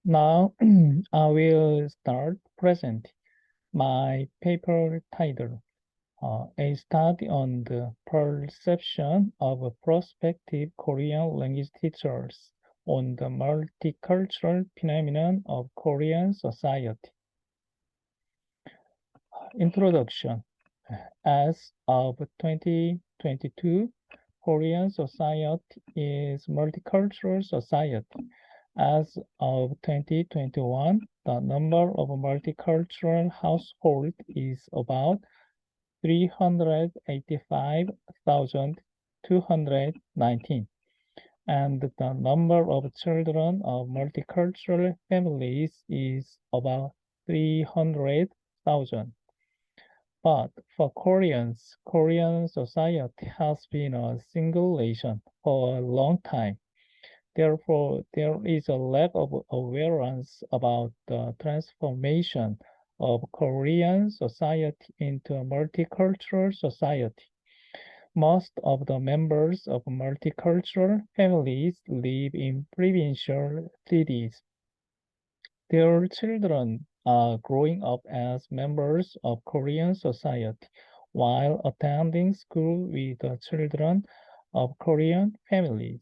Now I will start present my paper title, A Study on the Perception of Prospective Korean Language Teachers on the Multicultural Phenomenon of Korean Society. Introduction. As of 2022, Korean society is multicultural society. As of 2021, the number of multicultural households is about 385,219, and the number of children of multicultural families is about 300,000. But for Koreans, Korean society has been a single nation for a long time. Therefore, there is a lack of awareness about the transformation of Korean society into a multicultural society. Most of the members of multicultural families live in provincial cities. Their children are growing up as members of Korean society while attending school with the children of Korean families.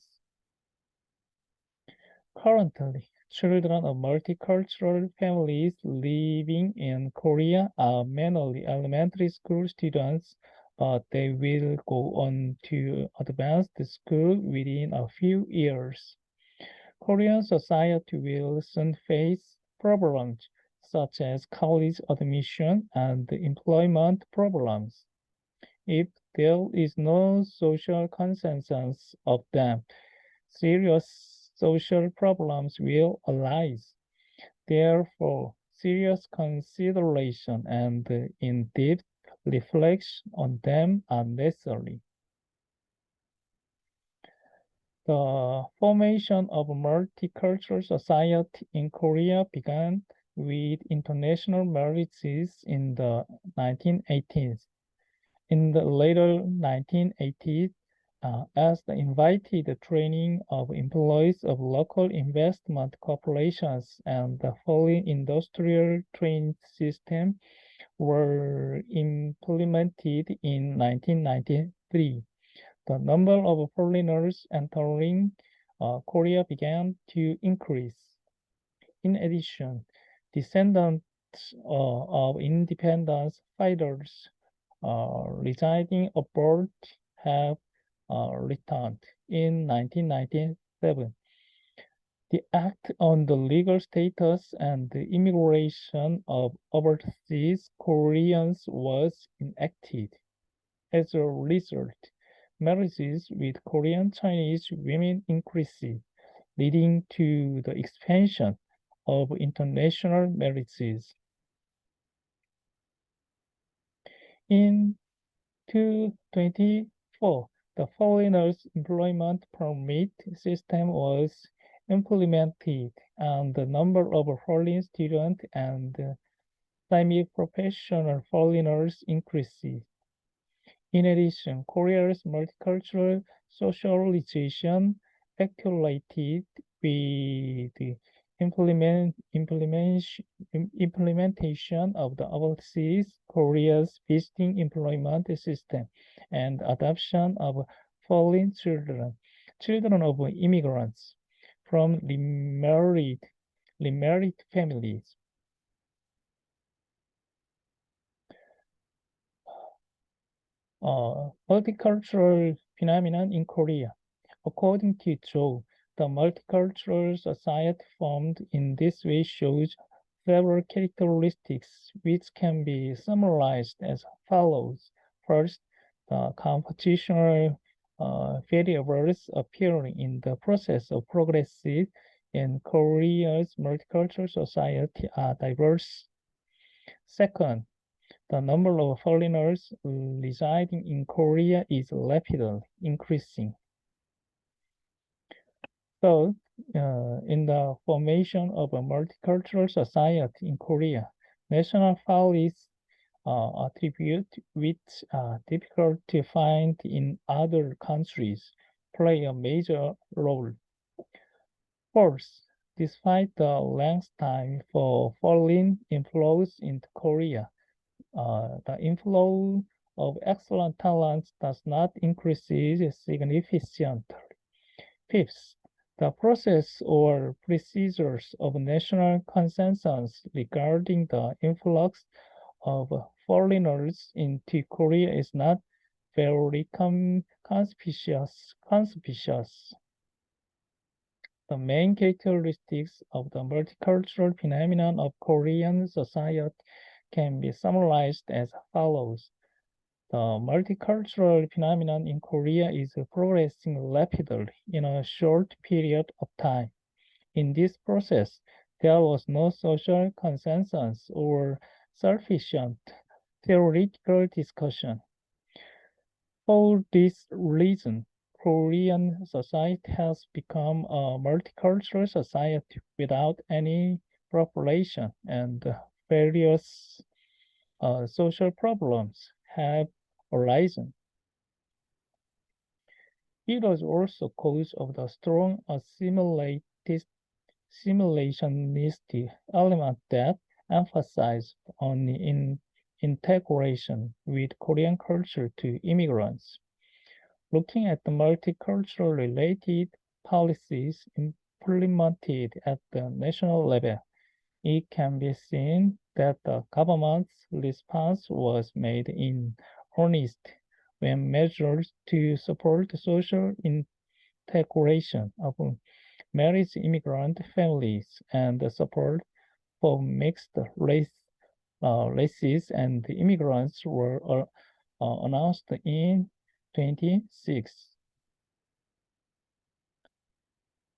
Currently, children of multicultural families living in Korea are mainly elementary school students, but they will go on to advanced school within a few years. Korean society will soon face problems such as college admission and employment problems. If there is no social consensus of them, serious social problems will arise. Therefore, serious consideration and in-depth reflection on them are necessary. The formation of a multicultural society in Korea began with international marriages in the 1980s. In the later 1980s, as the invited training of employees of local investment corporations and the foreign industrial training system were implemented in 1993, the number of foreigners entering Korea began to increase. In addition, descendants of independence fighters residing abroad have returned. In 1997, the Act on the Legal Status and the Immigration of Overseas Koreans was enacted. As a result, marriages with Korean Chinese women increased, leading to the expansion of international marriages. In 2024, the Foreigners Employment Permit system was implemented, and the number of foreign students and semi-professional foreigners increased. In addition, Korea's multicultural socialization accelerated with the implementation of the overseas Korea's visiting employment system and adoption of foreign children of immigrants from remarried families. Multicultural phenomenon in Korea. According to Cho, the multicultural society formed in this way shows several characteristics which can be summarized as follows. First, the compositional variables appearing in the process of progress in Korea's multicultural society are diverse. Second, the number of foreigners residing in Korea is rapidly increasing. Third, in the formation of a multicultural society in Korea, national values attribute which are difficult to find in other countries play a major role. Fourth, Despite the length time for foreign inflows into Korea, the inflow of excellent talents does not increase significantly. Fifth, the process or procedures of national consensus regarding the influx of foreigners into Korea is not very conspicuous. The main characteristics of the multicultural phenomenon of Korean society can be summarized as follows. The multicultural phenomenon in Korea is progressing rapidly in a short period of time. In this process, there was no social consensus or sufficient theoretical discussion. For this reason, Korean society has become a multicultural society without any population, and various social problems have arisen. It was also cause of the strong assimilationist element that emphasized on integration with Korean culture to immigrants. Looking at the multicultural related policies implemented at the national level, it can be seen that the government's response was made in earnest when measures to support social integration of married immigrant families and support for mixed races and immigrants were announced in 26.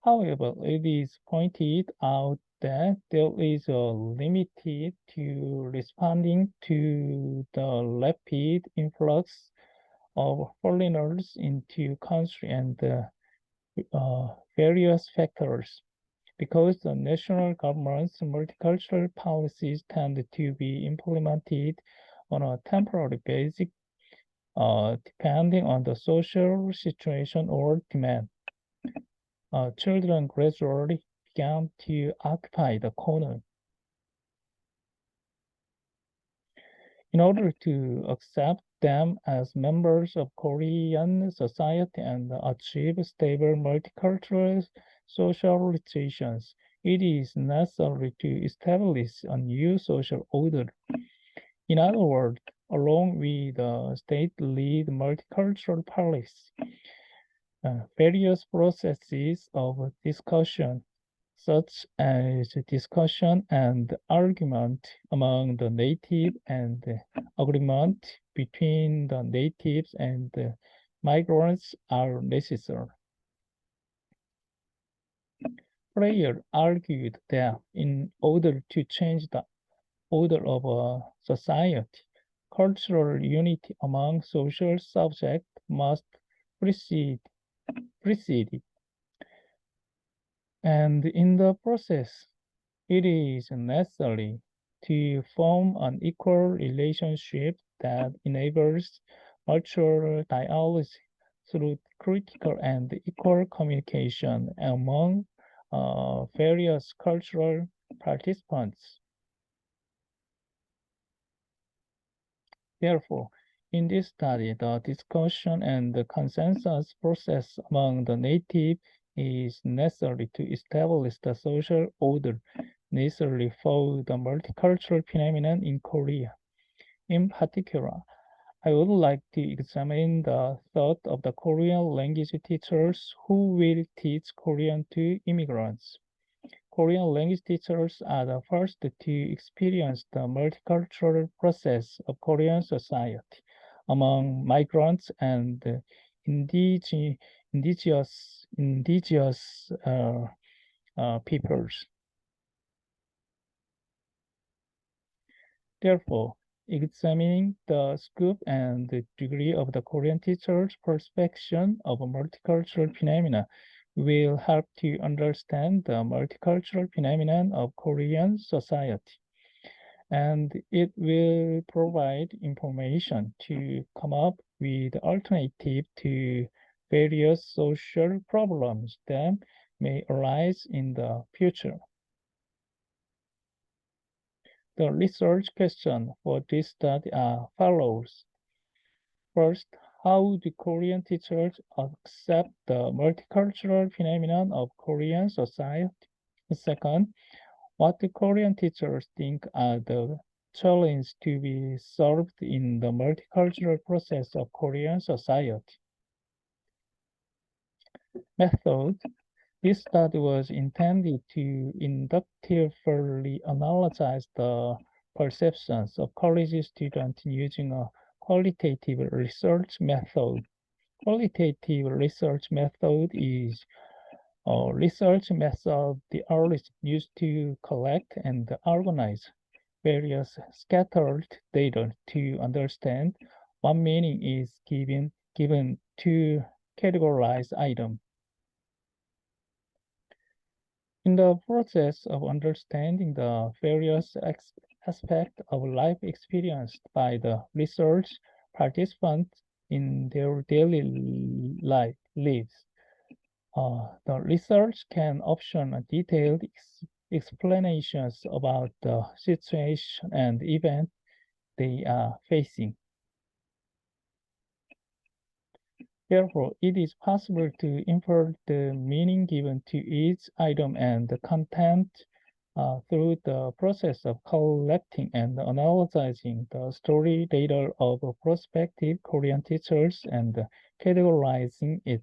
However, it is pointed out that there is a limit to responding to the rapid influx of foreigners into country and various factors. Because the national government's multicultural policies tend to be implemented on a temporary basis, depending on the social situation or demand. Children gradually began to occupy the corner. In order to accept them as members of Korean society and achieve stable multicultural social relations, it is necessary to establish a new social order. In other words, along with the state-led multicultural policy, various processes of discussion, such as discussion and argument among the native and agreement between the natives and the migrants are necessary. Player argued that in order to change the order of a society, cultural unity among social subjects must precede it. And in the process, it is necessary to form an equal relationship that enables mutual dialogue through critical and equal communication among various cultural participants. Therefore, in this study, the discussion and the consensus process among the native is necessary to establish the social order necessary for the multicultural phenomenon in Korea. In particular, I would like to examine the thought of the Korean language teachers who will teach Korean to immigrants. Korean language teachers are the first to experience the multicultural process of Korean society among migrants and indigenous peoples. Therefore, examining the scope and the degree of the Korean teacher's perception of multicultural phenomena will help to understand the multicultural phenomenon of Korean society. And it will provide information to come up with alternative to various social problems that may arise in the future. The research questions for this study are follows. First, how do Korean teachers accept the multicultural phenomenon of Korean society? Second, what do Korean teachers think are the challenges to be solved in the multicultural process of Korean society? Method. This study was intended to inductively analyze the perceptions of college students using a qualitative research method. Qualitative research method is a research method the artist used to collect and organize various scattered data to understand what meaning is given to categorized item. In the process of understanding the various aspects of life experienced by the research participants in their daily lives, the research can option detailed explanations about the situation and event they are facing. Therefore, it is possible to infer the meaning given to each item and the content through the process of collecting and analyzing the story data of prospective Korean teachers and categorizing it.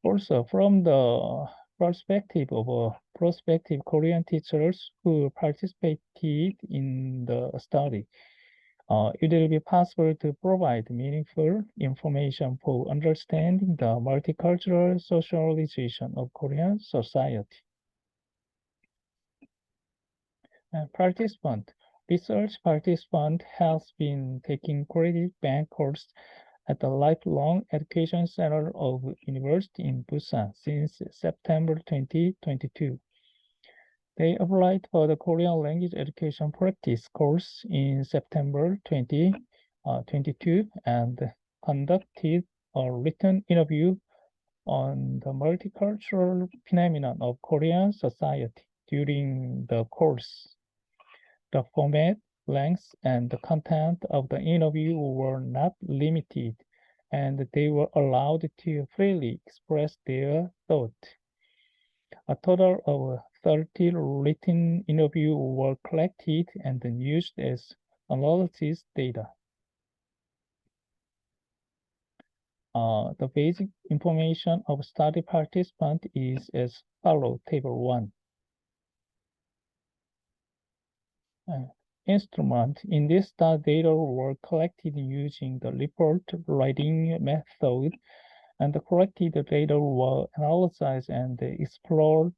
Also, from the perspective of prospective Korean teachers who participated in the study, it will be possible to provide meaningful information for understanding the multicultural socialization of Korean society. Participant. Research participant has been taking credit bank course at the Lifelong Education Center of University in Busan since September 2022. They applied for the Korean language education practice course in September 2022 and conducted a written interview on the multicultural phenomenon of Korean society during the course. The format, length, and the content of the interview were not limited, and they were allowed to freely express their thought. A total of 30 written interviews were collected and used as analysis data. The basic information of study participant is as follows, Table 1. Instrument. In this study, data were collected using the report writing method, and the collected data were analyzed and explored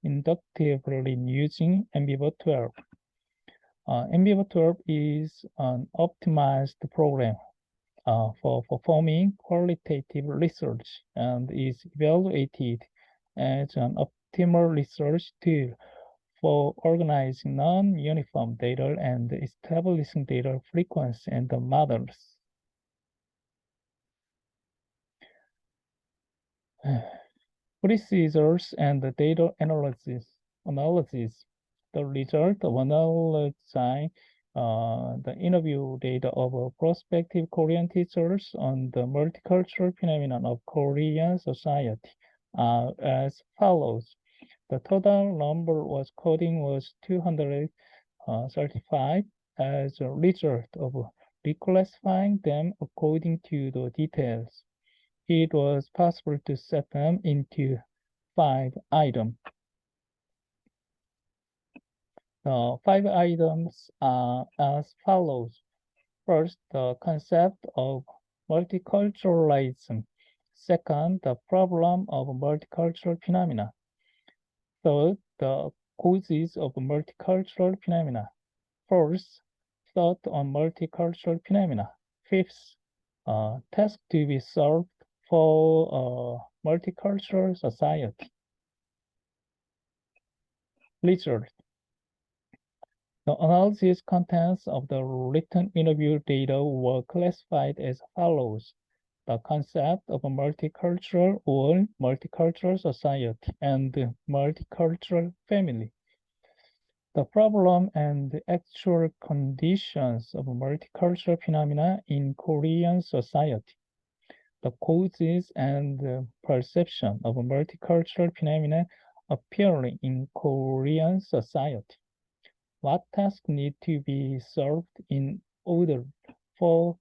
inductively using MBVA 12. MBVA 12 is an optimized program for performing qualitative research and is evaluated as an optimal research tool for organizing non-uniform data and establishing data frequency and the models. Procedures and the data analysis. The result of analyzing the interview data of prospective Korean teachers on the multicultural phenomenon of Korean society are as follows. The total number was coding was 235 as a result of reclassifying them according to the details. It was possible to set them into 5 items. The 5 items are as follows. First, the concept of multiculturalism. Second, the problem of multicultural phenomena. Third, the causes of multicultural phenomena. Fourth, thought on multicultural phenomena. Fifth, task to be solved for a multicultural society. Result. The analysis contents of the written interview data were classified as follows. the concept of a multicultural or multicultural society and multicultural family. The problem and the actual conditions of multicultural phenomena in Korean society. The causes and perception of multicultural phenomena appearing in Korean society. What tasks need to be solved in order for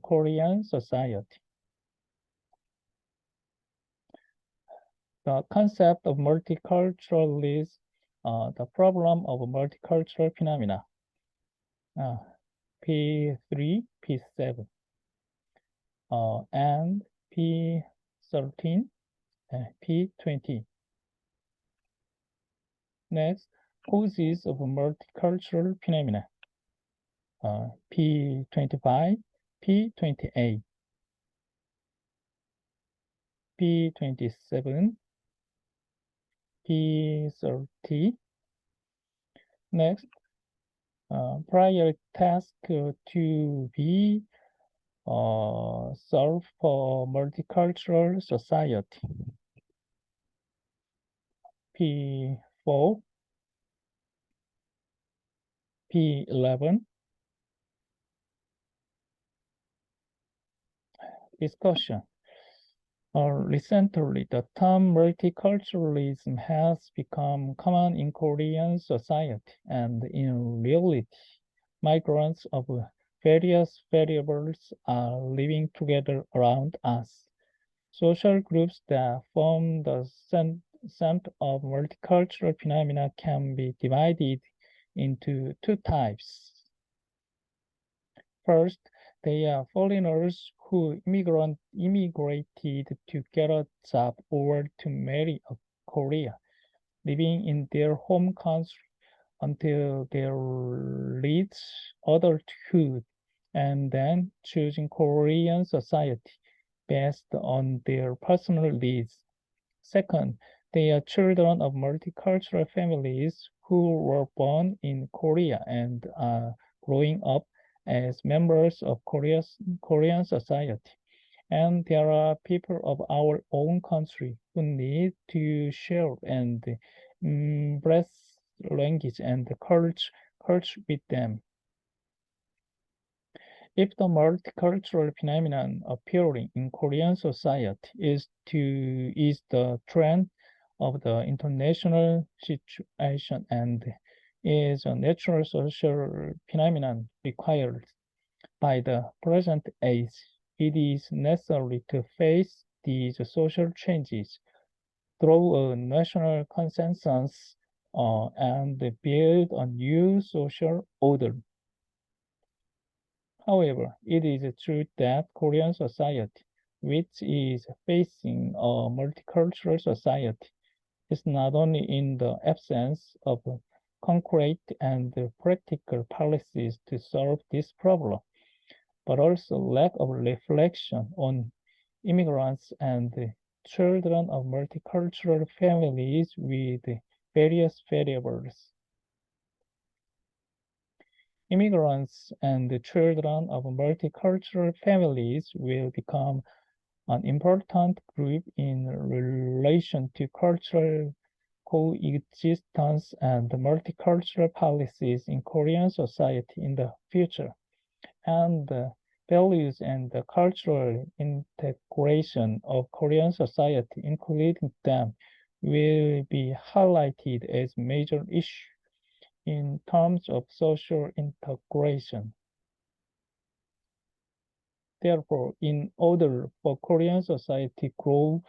Korean society? The concept of multicultural is the problem of multicultural phenomena. P3, P7, and P13, P20. Next, causes of multicultural phenomena. P25, P28, P27, P30. Next, prior task to be solved for multicultural society. P4, P11. Discussion. Recently, the term multiculturalism has become common in Korean society, and in reality, migrants of various variables are living together around us. Social groups that form the center of multicultural phenomena can be divided into two types. First, they are foreigners who immigrated to get a job or to marry a Korea, living in their home country until they reach adulthood, and then choosing Korean society based on their personal needs. Second, they are children of multicultural families who were born in Korea and are growing up as members of Korean society. And there are people of our own country who need to share and embrace language and culture with them. If the multicultural phenomenon appearing in Korean society is the trend of the international situation and is a natural social phenomenon required by the present age, it is necessary to face these social changes through a national consensus and build a new social order. However, it is true that Korean society, which is facing a multicultural society, is not only in the absence of concrete and practical policies to solve this problem, but also lack of reflection on immigrants and children of multicultural families with various variables. Immigrants and the children of multicultural families will become an important group in relation to cultural coexistence and multicultural policies in Korean society in the future. And the values and the cultural integration of Korean society, including them, will be highlighted as major issue in terms of social integration. Therefore, in order for Korean society to grow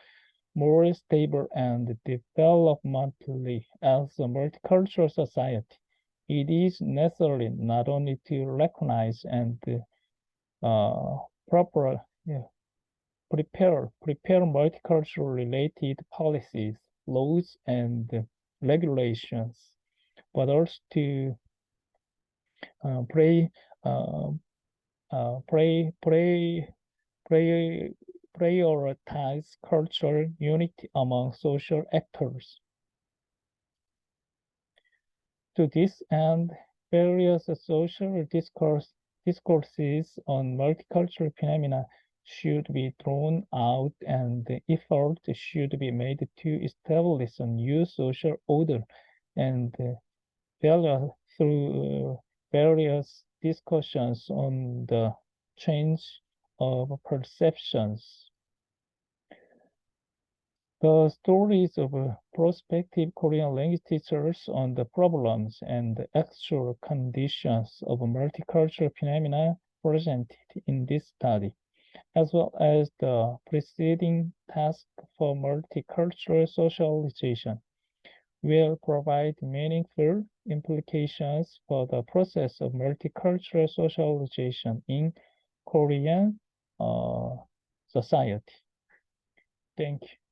more stable and developmentally as a multicultural society, it is necessary not only to recognize and prepare multicultural related policies, laws, and regulations, but also to play prioritize cultural unity among social actors. To this end, various social discourses on multicultural phenomena should be drawn out and the effort should be made to establish a new social order and through various discussions on the change of perceptions. The stories of prospective Korean language teachers on the problems and the actual conditions of multicultural phenomena presented in this study, as well as the preceding task for multicultural socialization, will provide meaningful implications for the process of multicultural socialization in Korean society. Thank you.